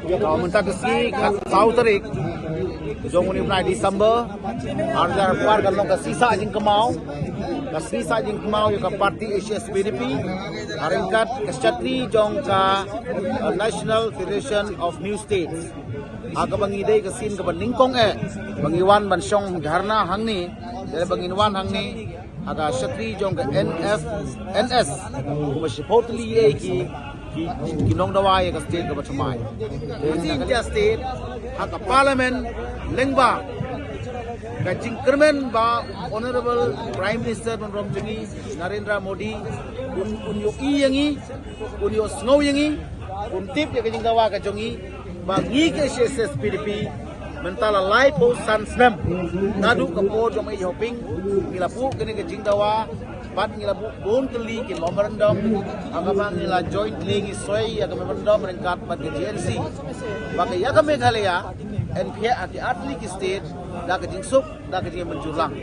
Kalau mentah kesi South Terik jong ni bulan Disember harga par kalau ke sisa jing kemau ke sisa jing kemau yo ke parti Asia PDP haringkat ke Chatri jong ke National Federation of New States aga bangidai ke sin ke beningkong bangiwan bansong dharna hangni dari banginwan hangni aga Chatri jong ke NS kuma supposedly ki nong dawa ye ka state ka bachamai India state haka parliament lengba ka jingkermen ba honorable prime minister Rom Jengi Narendra Modi un yo yangi un yo snow yangi un tip ye ka jing dawa ka jongi ba ngi ke SS PDP mentala lai po san snam nadu ka po jom ai hoping ngilapu kene ka jing dawa pat ngilabu bon kali ke memorandum agama ngila joint legi soi aga memorandum rengkat pat ke GNC baka ya ka Meghalaya NPA ati atli ki state da ka jingsuk da ka jing menjulang